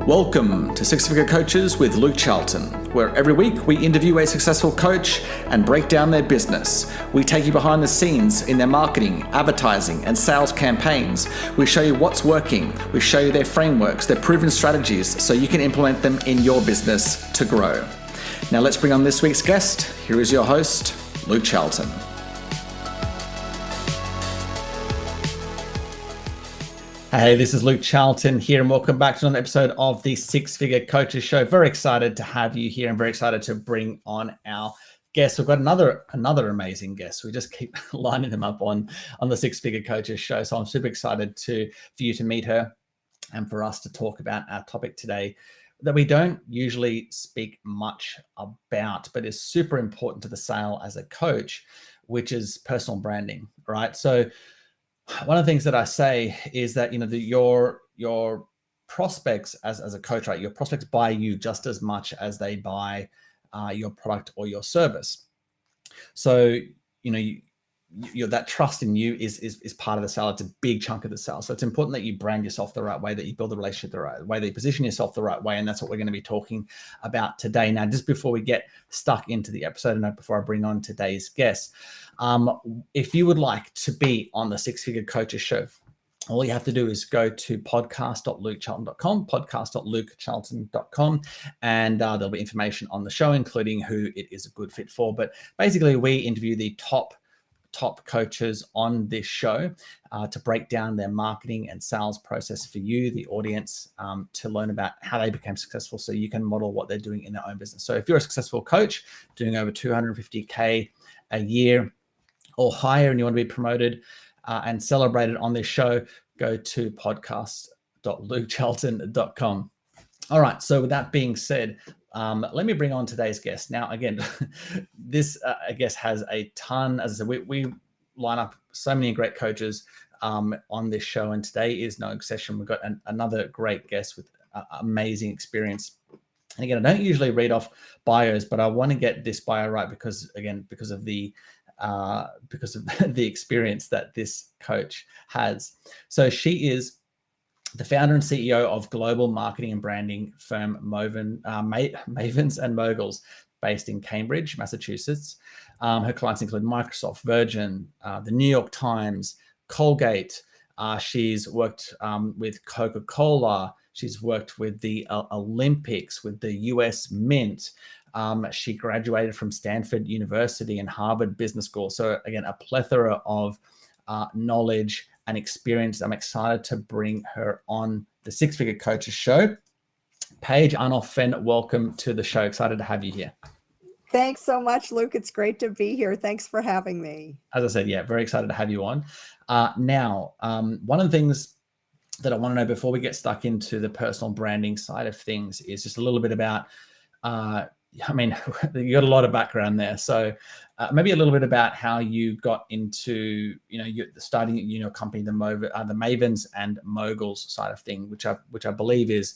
Welcome to Six Figure Coaches with Luke Charlton, where every week we interview a successful coach and break down their business. We take you behind the scenes in their marketing, advertising, and sales campaigns. We show you what's working. We show you their frameworks, their proven strategies, so you can implement them in your business to grow. Now let's bring on this week's guest. Here is your host, Luke Charlton. Hey, this is Luke Charlton here, and welcome back to another episode of the Six Figure Coaches Show. Very excited to have you here and very excited to bring on our guest. We've got another amazing guest. We just keep lining them up on the Six Figure Coaches Show. So I'm super excited for you to meet her and for us to talk about our topic today that we don't usually speak much about, but is super important to the sale as a coach, which is personal branding, right? So one of the things that I say is that, your prospects as a coach, right? Your prospects buy you just as much as they buy your product or your service. So, that trust in you is part of the sale. It's a big chunk of the sale. So it's important that you brand yourself the right way, that you build the relationship the right way, that you position yourself the right way. And that's what we're going to be talking about today. Now, just before we get stuck into the episode and before I bring on today's guest, if you would like to be on the Six Figure Coaches Show, all you have to do is go to podcast.lukecharlton.com, podcast.lukecharlton.com, and there'll be information on the show, including who it is a good fit for. But basically, we interview the top coaches on this show to break down their marketing and sales process for you, the audience, to learn about how they became successful so you can model what they're doing in their own business. So if you're a successful coach doing over 250K a year or higher and you want to be promoted and celebrated on this show, go to podcast.lukecharlton.com. All right. So with that being said, let me bring on today's guest. Now, again, this guest has a ton, as I said, we line up so many great coaches on this show, and today is no exception. We've got another great guest with amazing experience. And again, I don't usually read off bios, but I want to get this bio right because of the experience that this coach has. So she is the founder and CEO of global marketing and branding firm Mavens and Moguls, based in Cambridge, Massachusetts. Her clients include Microsoft, Virgin, the New York Times, Colgate. She's worked with Coca-Cola. She's worked with the Olympics, with the US Mint. She graduated from Stanford University and Harvard Business School. So again, a plethora of knowledge and experience. I'm excited to bring her on the Six Figure Coaches Show. Paige Arnof-Fenn, welcome to the show. Excited to have you here. Thanks so much, Luke. It's great to be here. Thanks for having me. As I said, very excited to have you on. Now, one of the things that I want to know before we get stuck into the personal branding side of things is just a little bit about, you got a lot of background there. So maybe a little bit about how you got into, starting your company, the Mavens and Moguls side of thing, which I believe is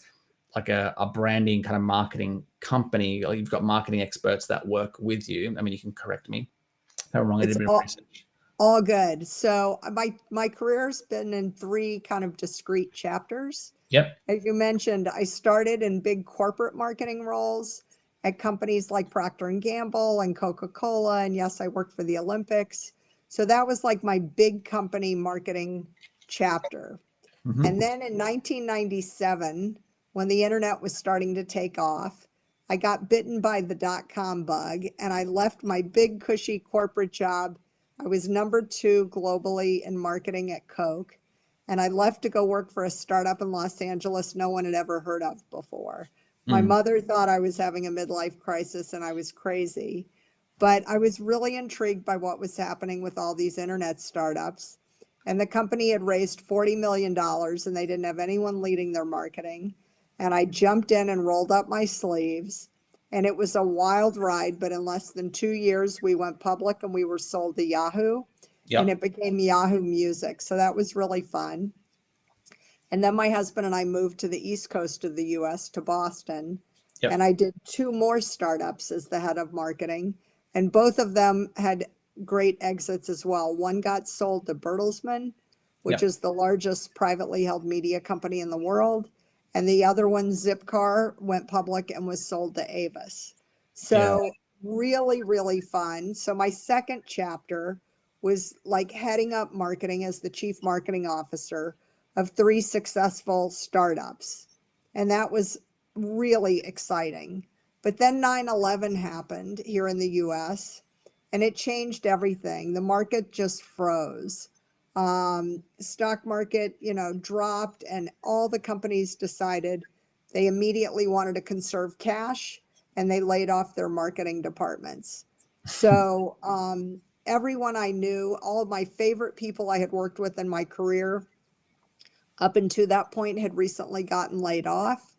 like a branding kind of marketing company. You've got marketing experts that work with you. I mean, you can correct me if I'm wrong. I did a bit of research. All good. So my career's been in three kind of discrete chapters. Yep. As you mentioned, I started in big corporate marketing roles at companies like Procter & Gamble and Coca-Cola. And yes, I worked for the Olympics. So that was like my big company marketing chapter. Mm-hmm. And then in 1997, when the internet was starting to take off, I got bitten by the .com bug and I left my big cushy corporate job. I was number 2 globally in marketing at Coke. And I left to go work for a startup in Los Angeles no one had ever heard of before. My mother thought I was having a midlife crisis and I was crazy, but I was really intrigued by what was happening with all these internet startups. And the company had raised $40 million and they didn't have anyone leading their marketing. And I jumped in and rolled up my sleeves. And it was a wild ride, but in less than 2 years, we went public and we were sold to Yahoo. Yep. And it became Yahoo Music. So that was really fun. And then my husband and I moved to the East Coast of the US to Boston. Yep. And I did 2 more startups as the head of marketing. And both of them had great exits as well. One got sold to Bertelsmann, which is the largest privately held media company in the world. and the other one, Zipcar, went public and was sold to Avis. So really, really fun. So my second chapter was like heading up marketing as the chief marketing officer of 3 successful startups. And that was really exciting. But then 9/11 happened here in the US, and it changed everything. The market just froze. Stock market, dropped, and all the companies decided they immediately wanted to conserve cash, and they laid off their marketing departments. So everyone I knew, all of my favorite people I had worked with in my career up until that point had recently gotten laid off.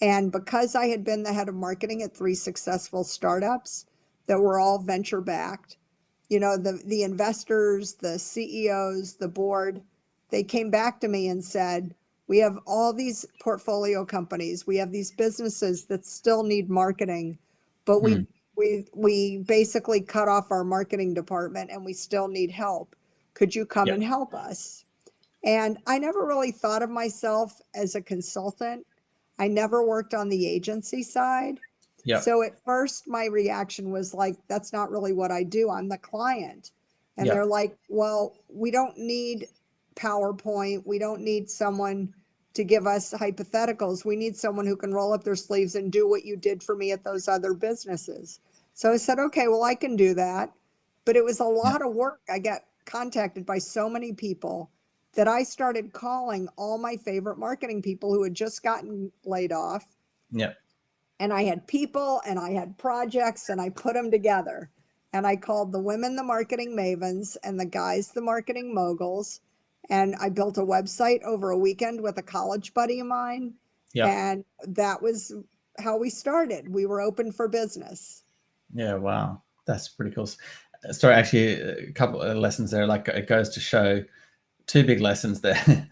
And because I had been the head of marketing at 3 successful startups that were all venture backed, the investors, the CEOs, the board, they came back to me and said, we have all these portfolio companies, we have these businesses that still need marketing, but we basically cut off our marketing department and we still need help. Could you come and help us? And I never really thought of myself as a consultant. I never worked on the agency side. So at first my reaction was like, that's not really what I do. I'm the client. And they're like, well, we don't need PowerPoint. We don't need someone to give us hypotheticals. We need someone who can roll up their sleeves and do what you did for me at those other businesses. So I said, okay, well, I can do that. But it was a lot of work. I got contacted by so many people that I started calling all my favorite marketing people who had just gotten laid off. And I had people and I had projects and I put them together. And I called the women the marketing Mavens and the guys the marketing Moguls. And I built a website over a weekend with a college buddy of mine. And that was how we started. We were open for business. Yeah, wow. That's pretty cool. Sorry, actually, a couple of lessons there. Like, it goes to show 2 big lessons there.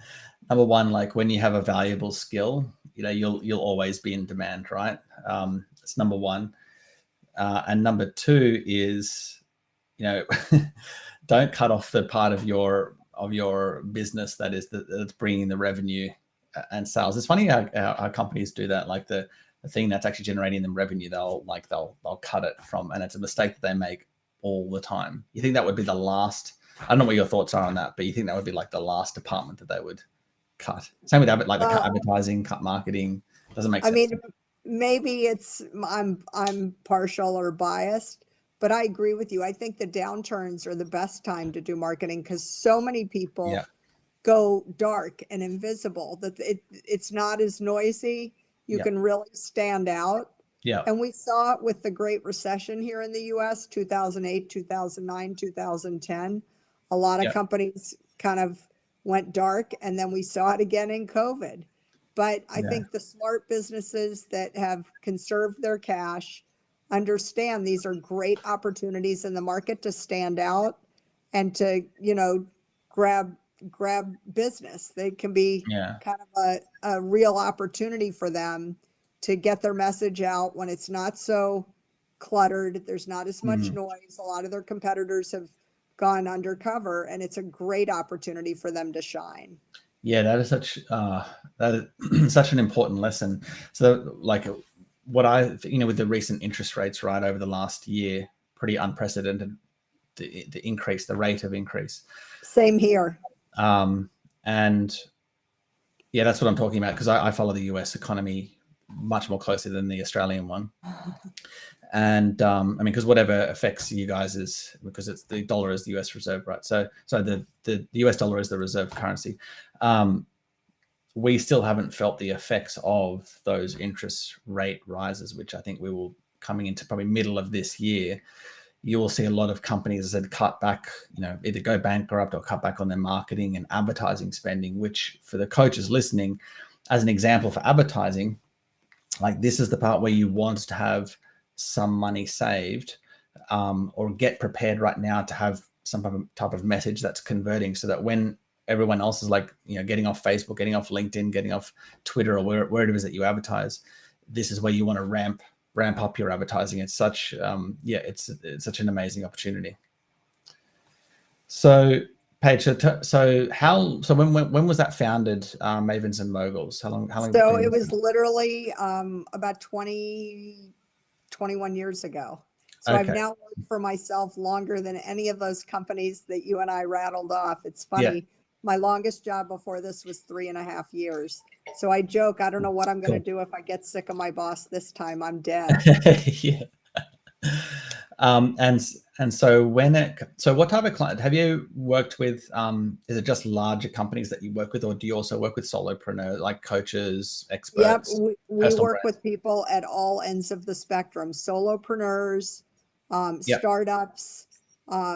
Number one, like, when you have a valuable skill, you'll always be in demand, right? That's number one. And number 2 is, don't cut off the part of your business that's bringing the revenue and sales. It's funny how companies do that. Like the thing that's actually generating them revenue, they'll cut it from, and it's a mistake that they make all the time. You think that would be the last? I don't know what your thoughts are on that, but you think that would be like the last department that they would cut? Same with cut advertising, cut marketing. Doesn't make sense. I mean, maybe I'm partial or biased, but I agree with you. I think the downturns are the best time to do marketing because so many people go dark and invisible that it's not as noisy. You can really stand out. And we saw it with the Great Recession here in the US, 2008, 2009, 2010. A lot of companies kind of went dark, and then we saw it again in COVID. But I think the smart businesses that have conserved their cash understand these are great opportunities in the market to stand out and to, grab business. They can be kind of a real opportunity for them to get their message out when it's not so cluttered. There's not as much noise. A lot of their competitors have gone undercover, and it's a great opportunity for them to shine. Yeah, that is such an important lesson. So, like, what with the recent interest rates, right, over the last year, pretty unprecedented, the rate of increase. Same here. And yeah, that's what I'm talking about, because I follow the US economy much more closely than the Australian one. And I mean, because whatever affects you guys is because it's the dollar is the US reserve, right? So the US dollar is the reserve currency. We still haven't felt the effects of those interest rate rises, which I think we will, coming into probably middle of this year, you will see a lot of companies that cut back, either go bankrupt or cut back on their marketing and advertising spending, which, for the coaches listening, as an example for advertising, like, this is the part where you want to have some money saved, or get prepared right now to have some type of message that's converting, so that when everyone else is like, getting off Facebook, getting off LinkedIn, getting off Twitter, or where it is that you advertise, this is where you want to ramp up your advertising. It's such, it's such an amazing opportunity. So Paige, so when was that founded, Mavens and Moguls? How long have you So been in it this was business? literally about 21 years ago. So I've Okay. now worked for myself longer than any of those companies that you and I rattled off. It's Yeah. funny. My longest job before this was 3.5 years. So I joke, I don't know what I'm going to Cool. do if I get sick of my boss this time. I'm dead. Yeah. And so so what type of client have you worked with? Is it just larger companies that you work with, or do you also work with solopreneurs, like coaches, Yep, experts, we personal work brands? with people at all ends of the spectrum, solopreneurs, Yep. startups,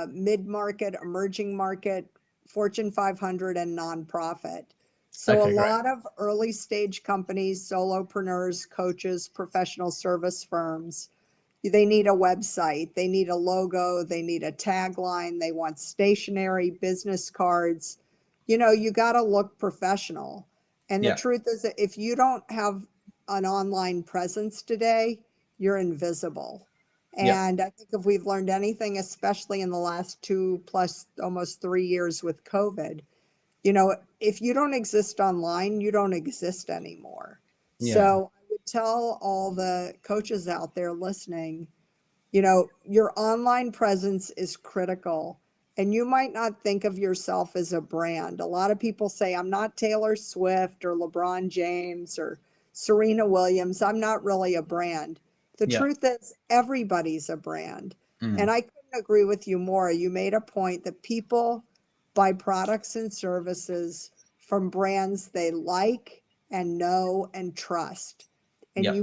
mid-market, emerging market, Fortune 500, and nonprofit. So a Okay, great. lot of early stage companies, solopreneurs, coaches, professional service firms, they need a website, they need a logo, they need a tagline, they want stationery, business cards. You got to look professional. And the Yeah. truth is that if you don't have an online presence today, you're invisible. Yep. And I think if we've learned anything, especially in the last 2+ almost 3 years with COVID, if you don't exist online, you don't exist anymore. Yeah. So I would tell all the coaches out there listening, your online presence is critical. And you might not think of yourself as a brand. A lot of people say, I'm not Taylor Swift or LeBron James or Serena Williams. I'm not really a brand. The Yeah. truth is, everybody's a brand. And Mm. I couldn't agree with you more. You made a point that people buy products and services from brands they like and know and trust. And Yep.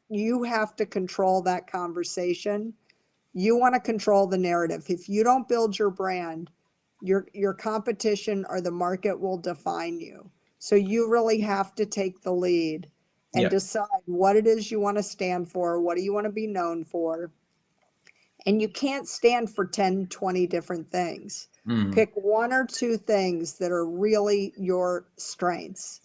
you have to control that conversation. You want to control the narrative. If you don't build your brand, your competition or the market will define you. So you really have to take the lead and Yep. decide what it is you want to stand for, what do you want to be known for. And you can't stand for 10, 20 different things. Mm. Pick one or two things that are really your strengths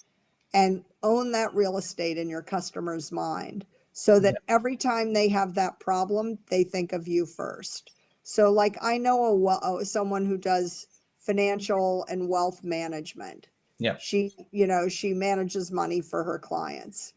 and own that real estate in your customer's mind so that Yep. every time they have that problem, they think of you first. So, like, I know someone who does financial and wealth management. Yep. She manages money for her clients,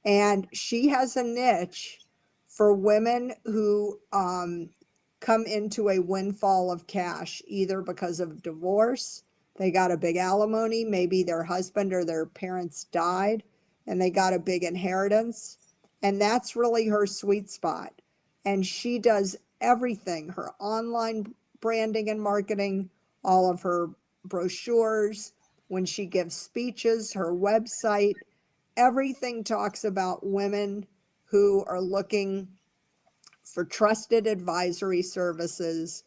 and she has a niche for women who come into a windfall of cash, either because of divorce, they got a big alimony, maybe their husband or their parents died, and they got a big inheritance. And that's really her sweet spot. And she does everything, her online branding and marketing, all of her brochures, when she gives speeches, her website, everything talks about women who are looking for trusted advisory services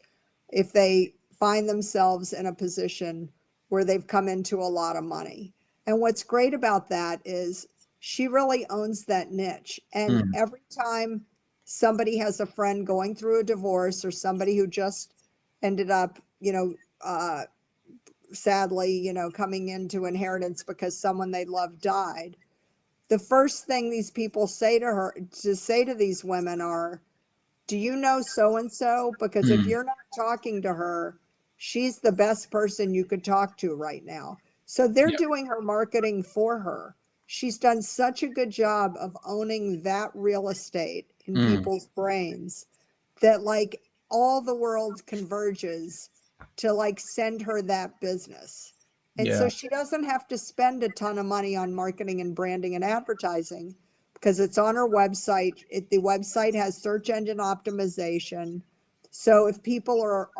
if they find themselves in a position where they've come into a lot of money. And what's great about that is she really owns that niche. And Mm. every time somebody has a friend going through a divorce or somebody who just ended up, sadly, coming into inheritance because someone they love died, the first thing these people say to these women are, do you know so and so? Because if Mm. you're not talking to her, she's the best person you could talk to right now. So they're Yep. doing her marketing for her. She's done such a good job of owning that real estate in Mm. people's brains that, like, all the world converges to, like, send her that business. And so Yeah. she doesn't have to spend a ton of money on marketing and branding and advertising because it's on her website. The website has search engine optimization. So if people are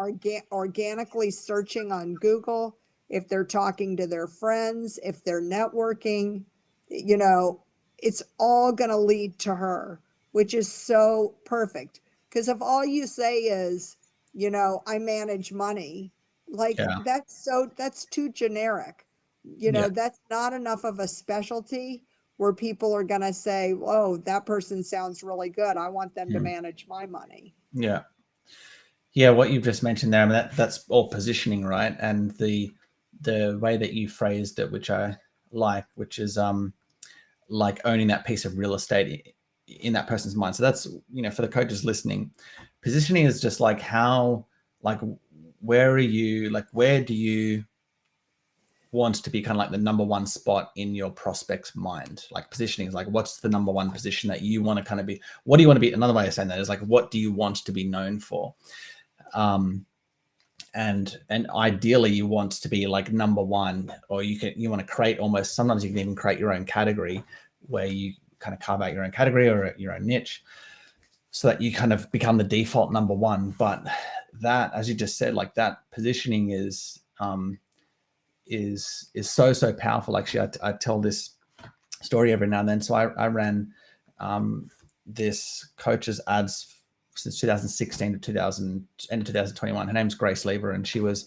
organically searching on Google, if they're talking to their friends, if they're networking, you know, it's all going to lead to her, which is so perfect. Because if all you say is, I manage money, like, Yeah. that's too generic. Yeah. That's not enough of a specialty where people are going to say, whoa, that person sounds really good. I want them to Mm. manage my money. Yeah. Yeah, what you've just mentioned there, I mean, that's all positioning, right? And the way that you phrased it, which I like, which is like owning that piece of real estate in that person's mind. So that's, for the coaches listening, positioning is just like how, like where are you, like, where do you want to be kind of like the number one spot in your prospect's mind? Like positioning is like, what's the number one position that you want to kind of be? What do you want to be? Another way of saying that is like, what do you want to be known for? And ideally you want to be like number one, or you want to create almost, sometimes you can even create your own category where you kind of carve out your own category or your own niche so that you kind of become the default number one. But that, as you just said, like that positioning is so powerful. Actually, I tell this story every now and then. So I ran this coach's ads since 2016 to 2021. Her name's Grace Lever, and she was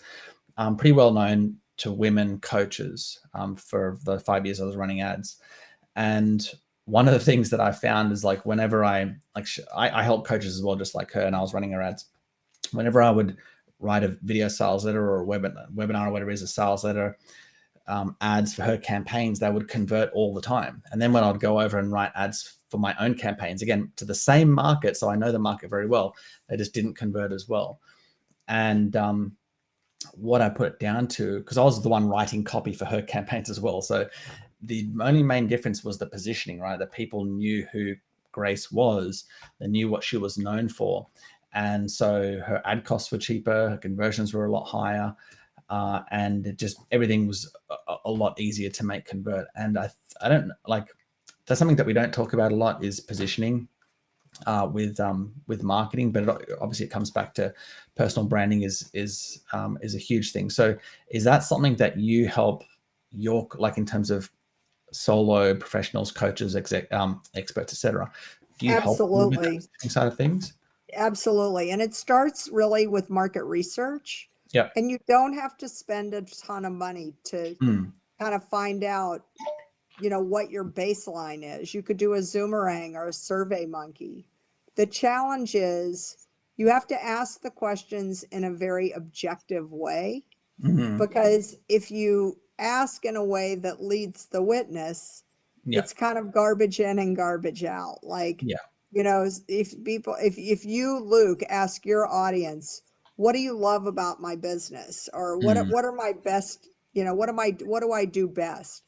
pretty well known to women coaches for the 5 years I was running ads. And one of the things that I found is like whenever I help coaches as well, just like her, and I was running her ads. Whenever I would write a video sales letter or a webinar or whatever it is, a sales letter, ads for her campaigns, they would convert all the time. And then when I'd go over and write ads for my own campaigns, again, to the same market, so I know the market very well, they just didn't convert as well. And what I put it down to, because I was the one writing copy for her campaigns as well. So the only main difference was the positioning, right? That people knew who Grace was, they knew what she was known for. And so her ad costs were cheaper, her conversions were a lot higher, and it just, everything was a lot easier to make convert. And I don't like, that's something that we don't talk about a lot, is positioning with marketing, but obviously it comes back to personal branding is a huge thing. So is that something that you help your, like in terms of solo professionals, coaches, experts, etc.? Do you help with that side of things? Absolutely. And it starts really with market research. Yeah. And you don't have to spend a ton of money to kind of find out, what your baseline is. You could do a Zoomerang or a Survey Monkey. The challenge is you have to ask the questions in a very objective way, because if you ask in a way that leads the witness, it's kind of garbage in and garbage out. Like, if you, Luke, ask your audience, what do you love about my business? Or what are my best, what do I do best?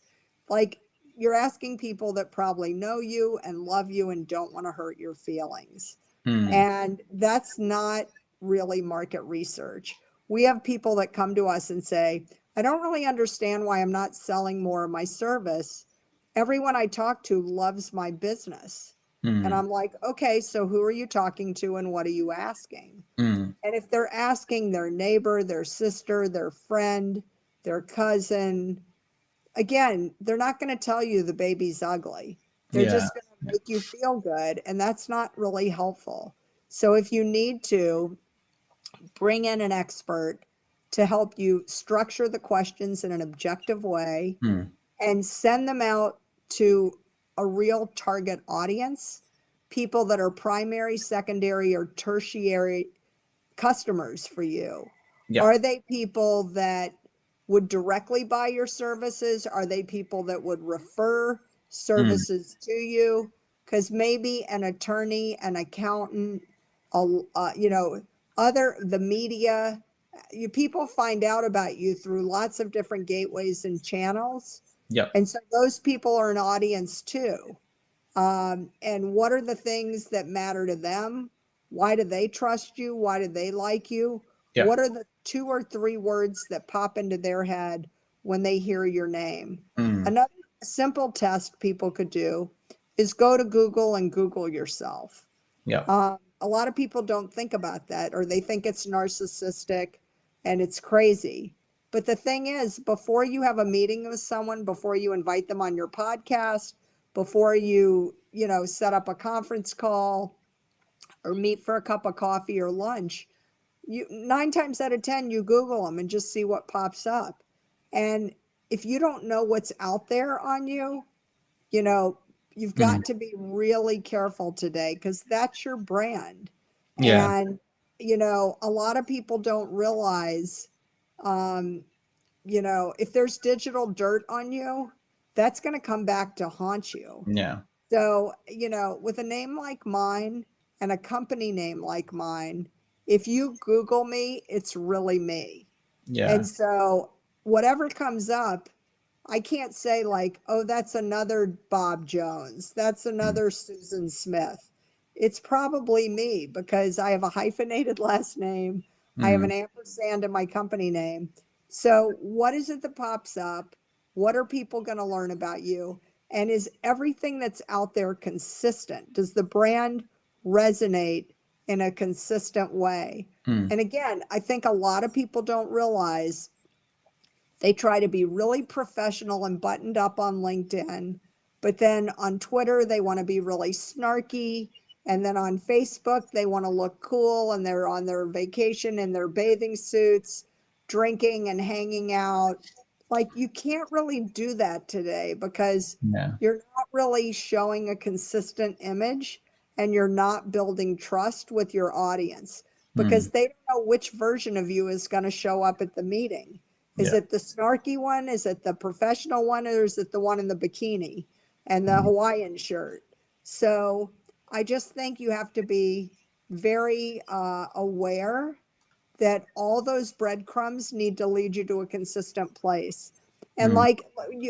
Like, you're asking people that probably know you and love you and don't want to hurt your feelings. And that's not really market research. We have people that come to us and say, I don't really understand why I'm not selling more of my service. Everyone I talk to loves my business. And I'm like, okay, so who are you talking to and what are you asking? And if they're asking their neighbor, their sister, their friend, their cousin, again, they're not going to tell you the baby's ugly. They're just going to make you feel good. And that's not really helpful. So if you need to, bring in an expert to help you structure the questions in an objective way and send them out to a real target audience, people that are primary, secondary, or tertiary customers for you. Are they people that would directly buy your services? Are they people that would refer services to you? Because maybe an attorney, an accountant, the media, people find out about you through lots of different gateways and channels. And so those people are an audience too. And what are the things that matter to them? Why do they trust you? Why do they like you? What are the 2 or 3 words that pop into their head when they hear your name? Another simple test people could do is go to Google and Google yourself. A lot of people don't think about that, or they think it's narcissistic and it's crazy. But the thing is, before you have a meeting with someone, before you invite them on your podcast, before you, set up a conference call or meet for a cup of coffee or lunch, 9 times out of 10, you Google them and just see what pops up. And if you don't know what's out there on you, you've got to be really careful today, because that's your brand. And, a lot of people don't realize, if there's digital dirt on you, that's going to come back to haunt you. So, with a name like mine and a company name like mine, If you Google me, it's really me. Yeah. And so whatever comes up, I can't say like, oh, that's another Bob Jones. That's Mm. another Susan Smith. It's probably me because I have a hyphenated last name. I have Mm. an ampersand in my company name. So what is it that pops up? What are people going to learn about you? And is everything that's out there consistent? Does the brand resonate in a consistent way? Mm. And again, I think a lot of people don't realize they try to be really professional and buttoned up on LinkedIn, but then on Twitter, they want to be really snarky. And then on Facebook, they want to look cool and they're on their vacation in their bathing suits, drinking and hanging out. Like, you can't really do that today because Yeah. you're not really showing a consistent image and you're not building trust with your audience Mm. because they don't know which version of you is going to show up at the meeting. Is Yeah. it the snarky one? Is it the professional one? Or is it the one in the bikini and the Mm. Hawaiian shirt? So I just think you have to be very aware that all those breadcrumbs need to lead you to a consistent place. And Mm.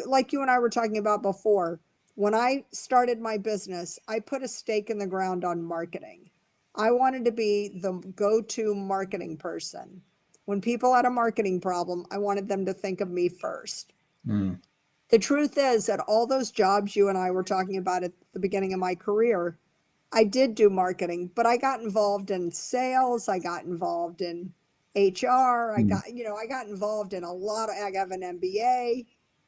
like you and I were talking about before, when I started my business, I put a stake in the ground on marketing. I wanted to be the go-to marketing person. When people had a marketing problem, I wanted them to think of me first. Mm. The truth is that all those jobs you and I were talking about at the beginning of my career, I did do marketing, but I got involved in sales. I got involved in HR. Mm. I got involved in I have an MBA.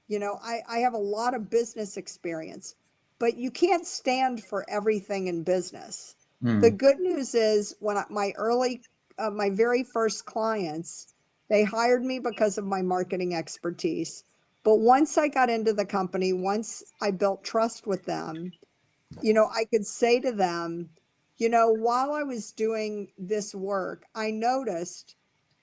I have a lot of business experience, but you can't stand for everything in business. The Mm. good news is my very first clients, they hired me because of my marketing expertise. But once I got into the company, once I built trust with them, I could say to them, while I was doing this work, I noticed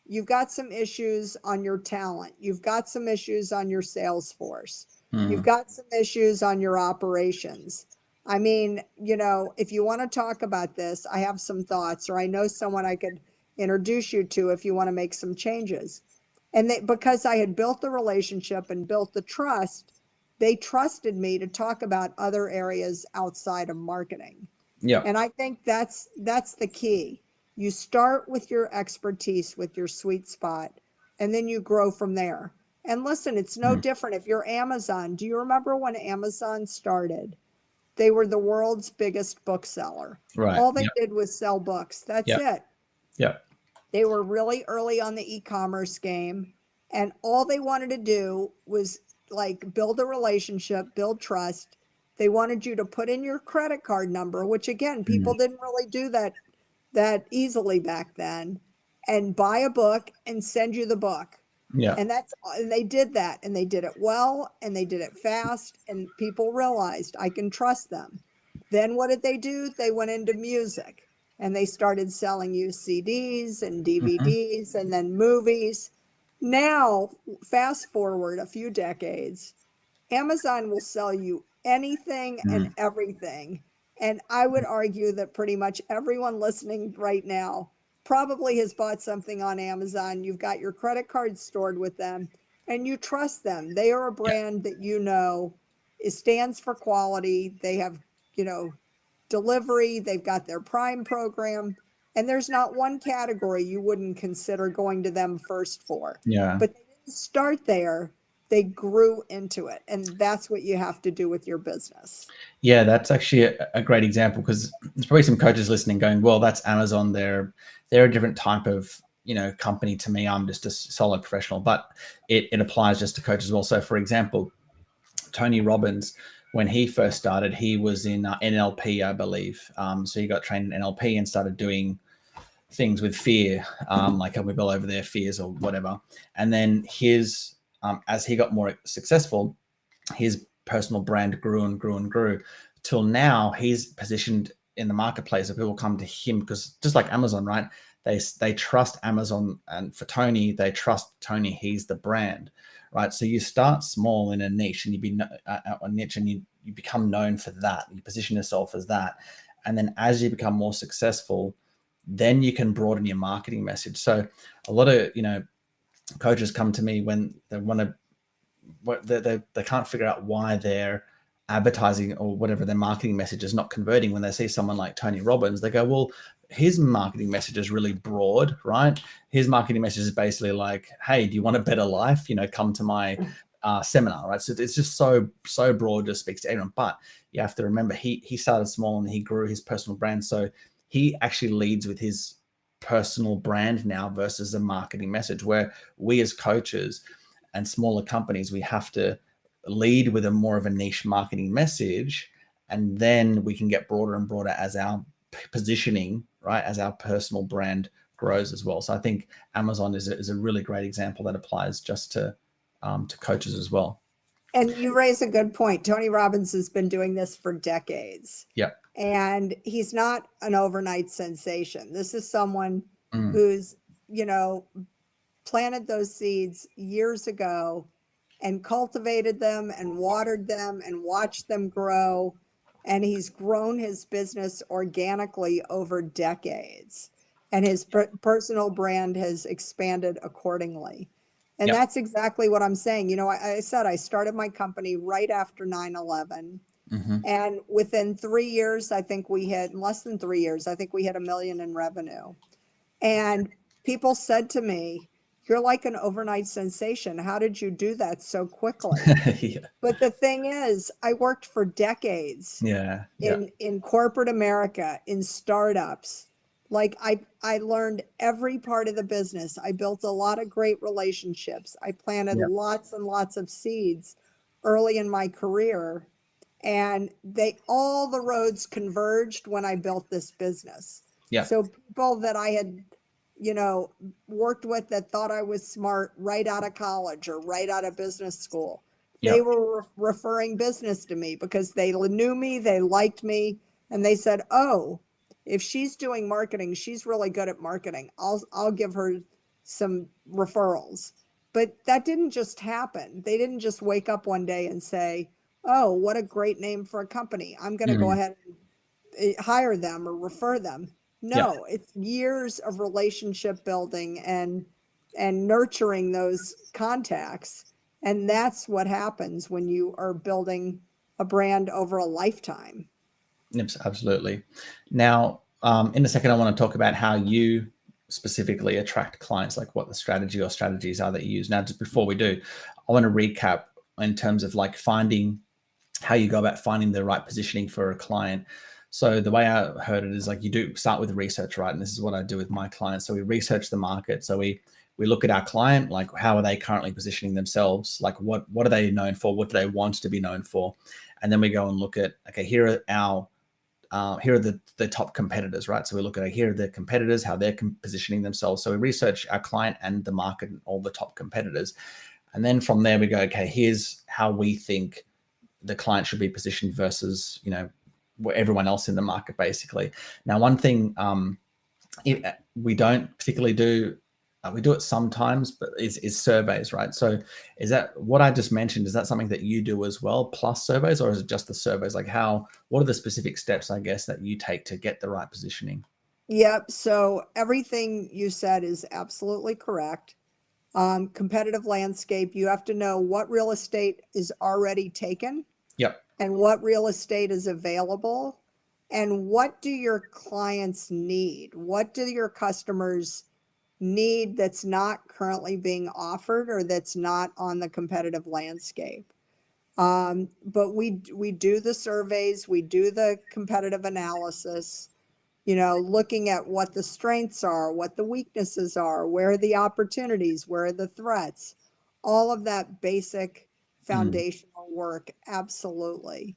you've got some issues on your talent. You've got some issues on your sales force. You've Mm. got some issues on your operations. I mean, if you want to talk about this, I have some thoughts, or I know someone I could introduce you to if you want to make some changes. And because I had built the relationship and built the trust, they trusted me to talk about other areas outside of marketing. Yeah. And I think that's the key. You start with your expertise, with your sweet spot, and then you grow from there. And listen, it's no Mm. different if you're Amazon. Do you remember when Amazon started? They were the world's biggest bookseller. Right. All they Yep. did was sell books. That's Yep. it. Yep. They were really early on the e-commerce game, and all they wanted to do was like build a relationship, build trust. They wanted you to put in your credit card number, which again, Mm. people didn't really do that easily back then, and buy a book and send you the book. Yeah. And they did that, and they did it well, and they did it fast, and people realized I can trust them. Then what did they do? They went into music and they started selling you CDs and Mhm. DVDs and then movies. Now, fast forward a few decades, Amazon will sell you anything and Mm. everything. And I would argue that pretty much everyone listening right now probably has bought something on Amazon. You've got your credit card stored with them and you trust them. They are a Yeah. brand that it stands for quality. They have, you know, delivery, they've got their Prime program, and there's not one category you wouldn't consider going to them first for. Yeah. But they didn't start there, they grew into it. And that's what you have to do with your business. Yeah, that's actually a great example because there's probably some coaches listening going, well, that's Amazon. They're a different type of, company to me. I'm just a solo professional, but it applies just to coaches as well. So for example, Tony Robbins, when he first started, he was in NLP, I believe. So he got trained in NLP and started doing things with fear, like helping people over their fears or whatever. And then as he got more successful, his personal brand grew and grew and grew till now he's positioned in the marketplace that people come to him because just like Amazon, right? They trust Amazon, and for Tony, they trust Tony. He's the brand, right? So you start small in a niche, and you become known for that. You position yourself as that, and then as you become more successful, then you can broaden your marketing message. So a lot of, coaches come to me when they want to, they can't figure out why their advertising or whatever their marketing message is not converting. When they see someone like Tony Robbins, they go, well, his marketing message is really broad, right? His marketing message is basically like, hey, do you want a better life? Come to my seminar, right? So it's just so broad, just speaks to everyone. But you have to remember, he started small and he grew his personal brand. So he actually leads with his personal brand now versus a marketing message, where we as coaches and smaller companies, we have to lead with a more of a niche marketing message, and then we can get broader and broader as our positioning, right, as our personal brand grows as well. So I think Amazon is a really great example that applies just to coaches as well. And you raise a good point. Tony Robbins has been doing this for decades. Yeah. And he's not an overnight sensation. This is someone who's, planted those seeds years ago and cultivated them and watered them and watched them grow. And he's grown his business organically over decades. And his personal brand has expanded accordingly. And that's exactly what I'm saying. I said I started my company right after 9/11. And within 3 years, in less than 3 years, I think we hit $1 million in revenue. And people said to me, you're like an overnight sensation. How did you do that so quickly? Yeah. But the thing is, I worked for decades in corporate America, in startups. Like I learned every part of the business. I built a lot of great relationships. I planted lots and lots of seeds early in my career. And all the roads converged when I built this business. Yeah. So people that I had, worked with that thought I was smart right out of college or right out of business school, they were referring business to me because they knew me, they liked me, and they said, oh, if she's doing marketing, she's really good at marketing. I'll give her some referrals. But that didn't just happen. They didn't just wake up one day and say, oh, what a great name for a company. I'm going to go ahead and hire them or refer them. No, it's years of relationship building and nurturing those contacts. And that's what happens when you are building a brand over a lifetime. Yes, absolutely. Now, in a second, I want to talk about how you specifically attract clients, like what the strategy or strategies are that you use. Now, just before we do, I want to recap in terms of like how you go about finding the right positioning for a client. So the way I heard it is like you do start with research, right? And this is what I do with my clients. So we research the market. So we look at our client, like how are they currently positioning themselves? Like what are they known for? What do they want to be known for? And then we go and look at, okay, here are the top competitors, right? So we look at here are the competitors, how they're positioning themselves. So we research our client and the market and all the top competitors. And then from there we go, okay, here's how we think the client should be positioned versus, everyone else in the market, basically. Now, one thing we don't particularly do, we do it sometimes, but is surveys, right? So is that what I just mentioned? Is that something that you do as well, plus surveys, or is it just the surveys? Like what are the specific steps, I guess, that you take to get the right positioning? Yep. So everything you said is absolutely correct. Competitive landscape, you have to know what real estate is already taken. Yep. And what real estate is available, and what do your clients need? What do your customers need that's not currently being offered or that's not on the competitive landscape? But we do the surveys, we do the competitive analysis, looking at what the strengths are, what the weaknesses are, where are the opportunities, where are the threats, all of that basic foundational work. Absolutely.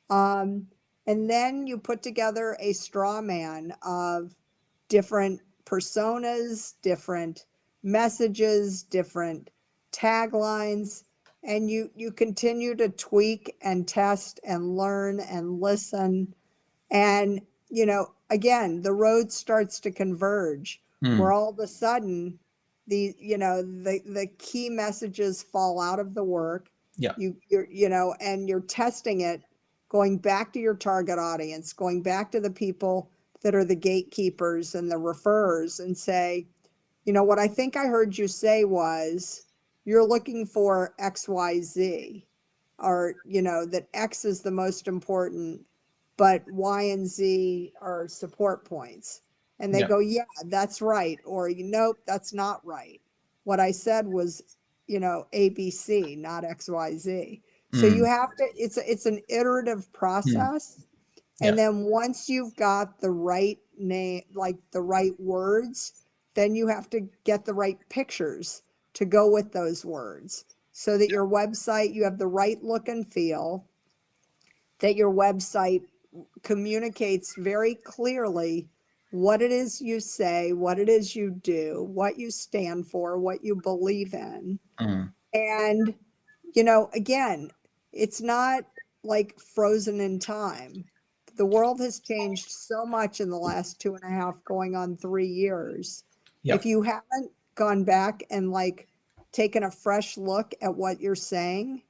And then you put together a straw man of different personas, different messages, different taglines, and you continue to tweak and test and learn and listen. And again, the road starts to converge where all of a sudden the key messages fall out of the work. Yeah. And you're testing it, going back to your target audience, going back to the people that are the gatekeepers and the referrers and say, what I think I heard you say was you're looking for XYZ, or, that X is the most important, but Y and Z are support points. And they Yeah. go, yeah, that's right. Or, nope, that's not right. What I said was, ABC, not XYZ. So you have to, it's an iterative process. Yeah. And then once you've got the right name, like the right words, then you have to get the right pictures to go with those words so that your website, you have the right look and feel, that your website communicates very clearly what it is you say, what it is you do, what you stand for, what you believe in. And, again, it's not like frozen in time. The world has changed so much in the last 2.5 going on 3 years. Yep. If you haven't gone back and like taken a fresh look at what you're saying,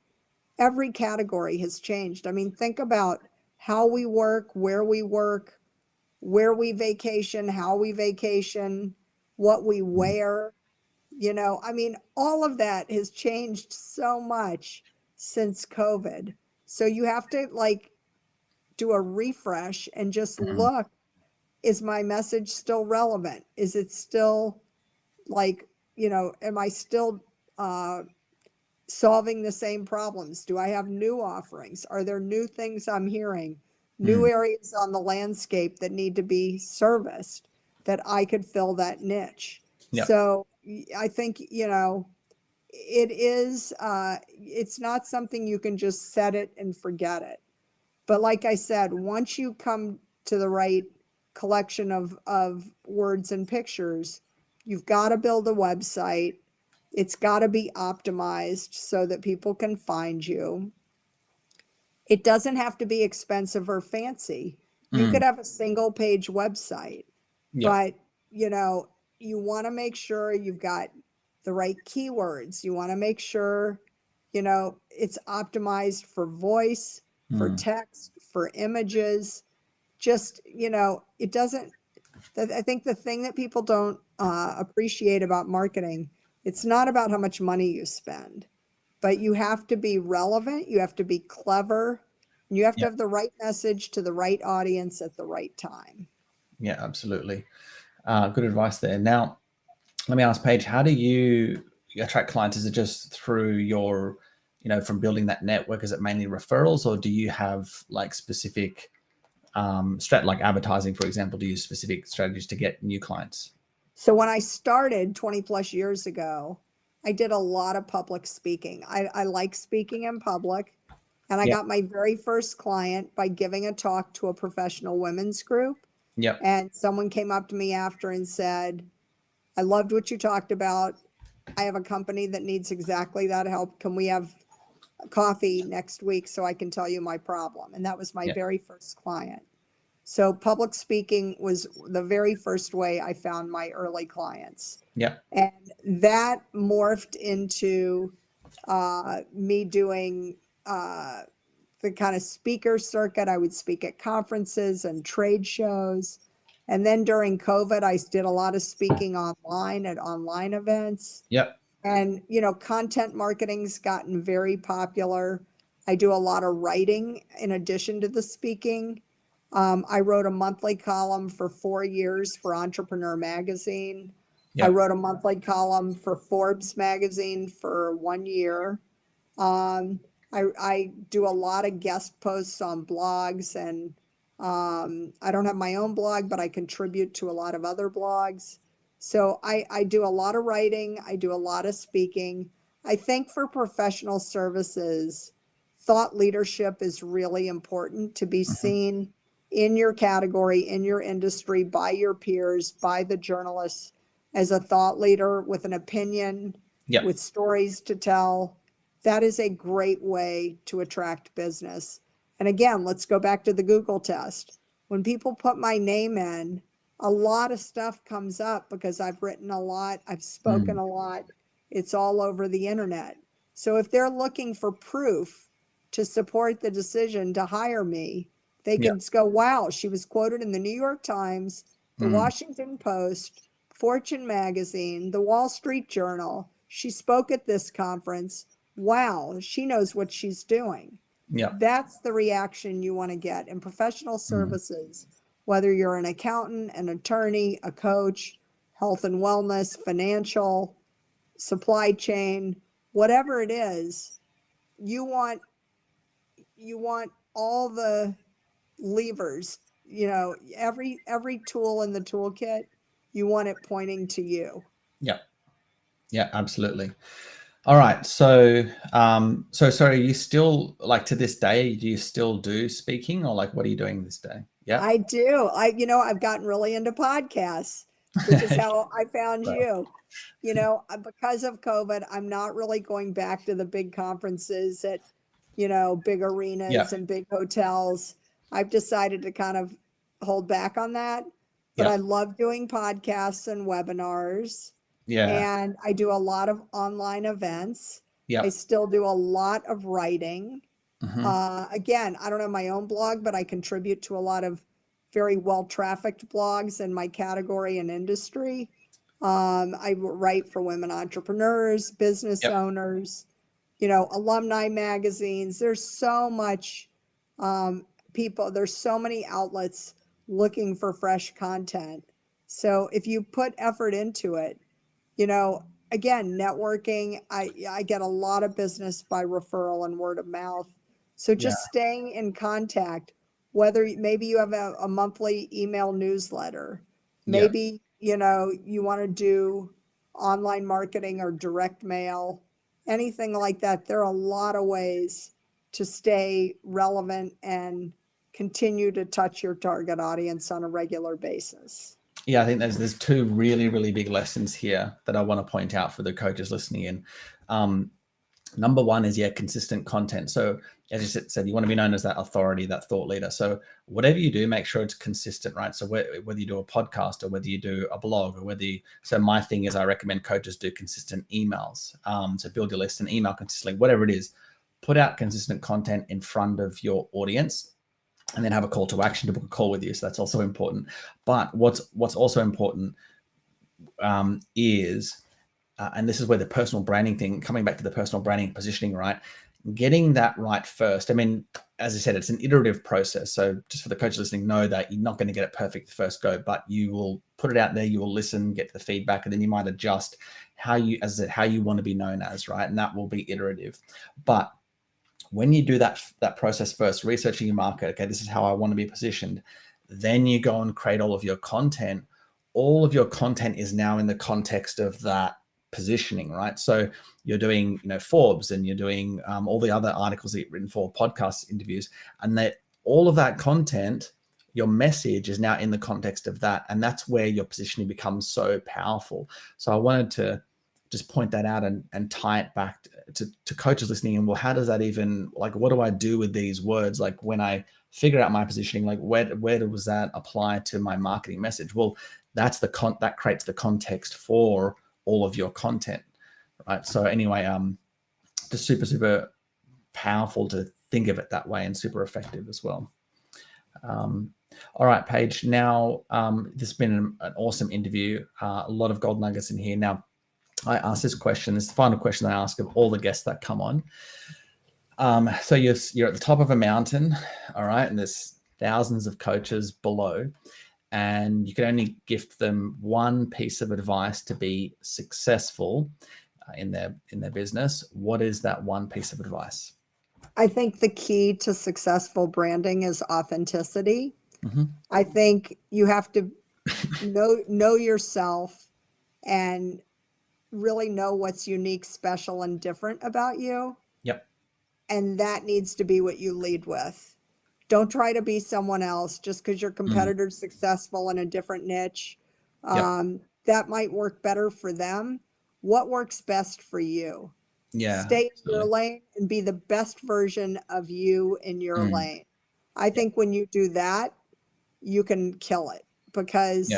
every category has changed. I mean, think about how we work, where we vacation, how we vacation, what we wear. I mean, all of that has changed so much since COVID. So you have to like do a refresh and just look, is my message still relevant? Is it still like, am I still solving the same problems? Do I have new offerings? Are there new things I'm hearing? New areas on the landscape that need to be serviced that I could fill that niche? Yep. So I think, it is, it's not something you can just set it and forget it. But like I said, once you come to the right collection of words and pictures, you've got to build a website. It's got to be optimized so that people can find you. It doesn't have to be expensive or fancy. You could have a single page website, Yep. but you want to make sure you've got the right keywords. You want to make sure, it's optimized for voice, for text, for images. Just, it doesn't, I think the thing that people don't appreciate about marketing, it's not about how much money you spend, but you have to be relevant, you have to be clever, and you have to Yep. have the right message to the right audience at the right time. Yeah, absolutely. Good advice there. Now, let me ask Paige, how do you attract clients? Is it just through your, from building that network? Is it mainly referrals, or do you have like specific like advertising, for example? Do you use specific strategies to get new clients? So when I started 20 plus years ago, I did a lot of public speaking. I like speaking in public. And I Yep. got my very first client by giving a talk to a professional women's group. Yep. And someone came up to me after and said, I loved what you talked about. I have a company that needs exactly that help. Can we have coffee next week so I can tell you my problem? And that was my Yep. very first client. So public speaking was the very first way I found my early clients. Yep. And that morphed into me doing the kind of speaker circuit. I would speak at conferences and trade shows. And then during COVID, I did a lot of speaking online at online events. Yep. And, content marketing's gotten very popular. I do a lot of writing in addition to the speaking. I wrote a monthly column for 4 years for Entrepreneur Magazine. I Yep. wrote a monthly column for Forbes Magazine for 1 year. I do a lot of guest posts on blogs, and I don't have my own blog, but I contribute to a lot of other blogs. So I do a lot of writing. I do a lot of speaking. I think for professional services, thought leadership is really important to be seen in your category, in your industry, by your peers, by the journalists, as a thought leader with an opinion, Yep. with stories to tell. That is a great way to attract business. And again, let's go back to the Google test. When people put my name in, a lot of stuff comes up because I've written a lot, I've spoken a lot, it's all over the internet. So if they're looking for proof to support the decision to hire me, They Yeah. can just go, wow, she was quoted in the New York Times, the Washington Post, Fortune magazine, the Wall Street Journal. She spoke at this conference. Wow, she knows what she's doing. Yeah. That's the reaction you want to get in professional services, whether you're an accountant, an attorney, a coach, health and wellness, financial, supply chain, whatever it is. You want all the levers, every tool in the toolkit, you want it pointing to you. Yeah. Yeah, absolutely. All right. So, so sorry, you still, like, to this day, do you still do speaking, or like, what are you doing this day? Yeah. I do. I've gotten really into podcasts, which is how I found Right. you. Because of COVID, I'm not really going back to the big conferences at, big Yeah. arenas and big hotels. I've decided to kind of hold back on that, but I Yeah. love doing podcasts and webinars, Yeah. and I do a lot of online events. I Yeah. still do a lot of writing. Hmm. Again, I don't have my own blog, but I contribute to a lot of very well-trafficked blogs in my category and industry. I write for women entrepreneurs, business Yep. owners, alumni magazines. There's so much there's so many outlets looking for fresh content. So if you put effort into it, again, networking, I get a lot of business by referral and word of mouth. So Yeah. just staying in contact, whether maybe you have a monthly email newsletter, Yeah. maybe, you want to do online marketing or direct mail, anything like that. There are a lot of ways to stay relevant and continue to touch your target audience on a regular basis. Yeah, I think there's two really, really big lessons here that I want to point out for the coaches listening in. Number one is, consistent content. So as you said, you want to be known as that authority, that thought leader. So whatever you do, make sure it's consistent, right? So whether you do a podcast or whether you do a blog or so my thing is, I recommend coaches do consistent emails. So build your list and email consistently, whatever it is, put out consistent content in front of your audience, and then have a call to action to book a call with you. So that's also important. But what's also important is, and this is where the personal branding thing, coming back to the personal branding positioning, right? Getting that right first. I mean, as I said, it's an iterative process. So just for the coaches listening, know that you're not going to get it perfect the first go, but you will put it out there, you will listen, get the feedback, and then you might adjust how you want to be known as, right? And that will be iterative. But when you do that process first, researching your market, okay, this is how I want to be positioned, then you go and create all of your content. All of your content is now in the context of that positioning, right? So you're doing, Forbes, and you're doing all the other articles that you've written for, podcast interviews, and that all of that content, your message is now in the context of that. And that's where your positioning becomes so powerful. So I wanted to just point that out and tie it back to coaches listening. And well, how does that even, like, what do I do with these words? Like, when I figure out my positioning, like where does that apply to my marketing message? Well, that's that creates the context for all of your content, right? So anyway, just super, super powerful to think of it that way, and super effective as well. All right, Paige, now this has been an awesome interview, a lot of gold nuggets in here. Now, I ask this question, this is the final question I ask of all the guests that come on. So you're at the top of a mountain, all right, and there's thousands of coaches below, and you can only gift them one piece of advice to be successful in their business. What is that one piece of advice? I think the key to successful branding is authenticity. Mm-hmm. I think you have to know yourself and really know what's unique, special, and different about you. Yep. And that needs to be what you lead with. Don't try to be someone else just because your competitor's successful in a different niche. Yep. That might work better for them. What works best for you? Yeah. Stay in your Absolutely. lane and be the best version of you in your lane. I think when you do that, you can kill it, because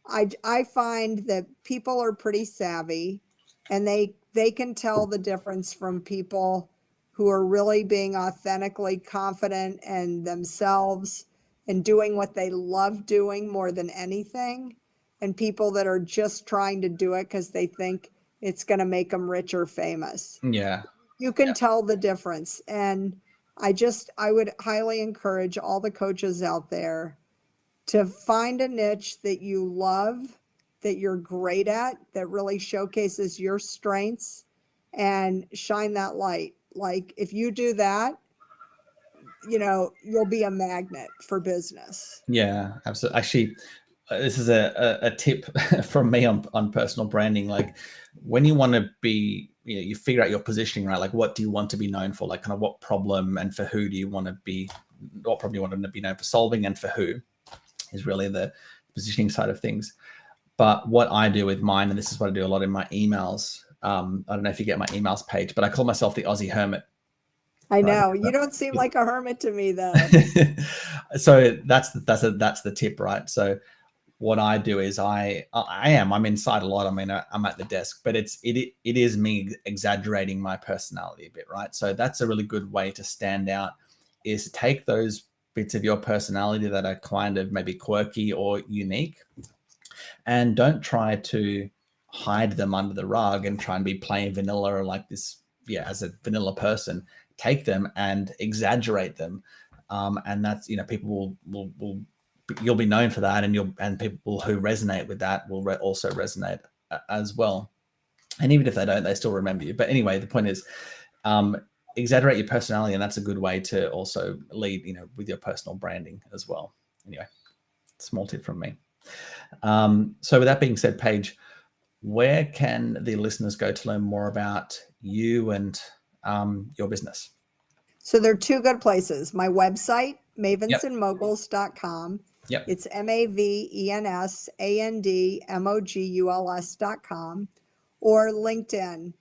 I find that people are pretty savvy, and they can tell the difference from people who are really being authentically confident in themselves and doing what they love doing more than anything, and people that are just trying to do it because they think it's going to make them rich or famous. Yeah. You can tell the difference. And I would highly encourage all the coaches out there to find a niche that you love, that you're great at, that really showcases your strengths, and shine that light. Like if you do that, you'll be a magnet for business. Yeah, absolutely. Actually, this is a tip from me on personal branding. Like when you want to be, you figure out your positioning, right? Like what do you want to be known for? Like kind of what problem and for who do you want to be, what problem you want to be known for solving and for who is really the positioning side of things. But what I do with mine, and this is what I do a lot in my emails. I don't know if you get my emails page, but I call myself the Aussie Hermit. I know. You don't seem like a hermit to me, though. So that's the tip, right? So what I do is I'm inside a lot. I mean, I'm at the desk, but it is me exaggerating my personality a bit, right? So that's a really good way to stand out, is to take those bits of your personality that are kind of maybe quirky or unique, and don't try to hide them under the rug and try and be plain vanilla or like this, as a vanilla person. Take them and exaggerate them, and that's people will you'll be known for that, and people who resonate with that will also resonate as well. And even if they don't, they still remember you. But anyway, the point is, exaggerate your personality, and that's a good way to also lead with your personal branding as well. Anyway, small tip from me. So with that being said, Paige, where can the listeners go to learn more about you and your business? So there are two good places. My website, mavensandmoguls.com. Yep. It's mavensandmoguls.com, or LinkedIn.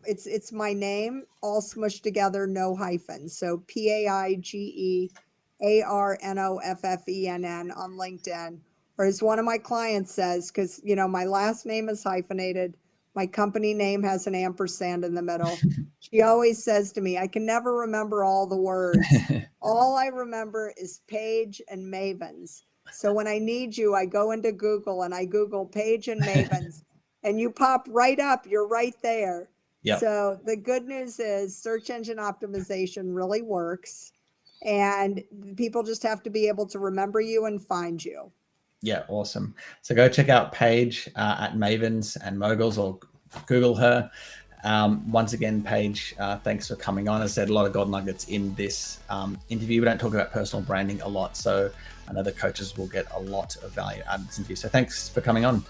It's my name, all smushed together, no hyphens. So PaigeArnoffenn on LinkedIn. Or as one of my clients says, because my last name is hyphenated, my company name has an ampersand in the middle. She always says to me, I can never remember all the words. All I remember is Paige and Mavens. So when I need you, I go into Google and I Google Paige and Mavens, and you pop right up. You're right there. Yep. So the good news is search engine optimization really works, and people just have to be able to remember you and find you. Yeah, awesome. So go check out Paige at Mavens and Moguls, or Google her. Once again, Paige, thanks for coming on. As I said, a lot of gold nuggets in this interview. We don't talk about personal branding a lot, so I know the coaches will get a lot of value out of this interview. So thanks for coming on.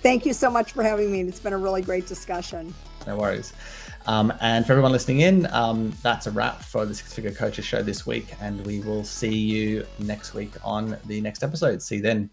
Thank you so much for having me. It's been a really great discussion. No worries. And for everyone listening in, that's a wrap for the Six Figure Coaches Show this week, and we will see you next week on the next episode. See you then.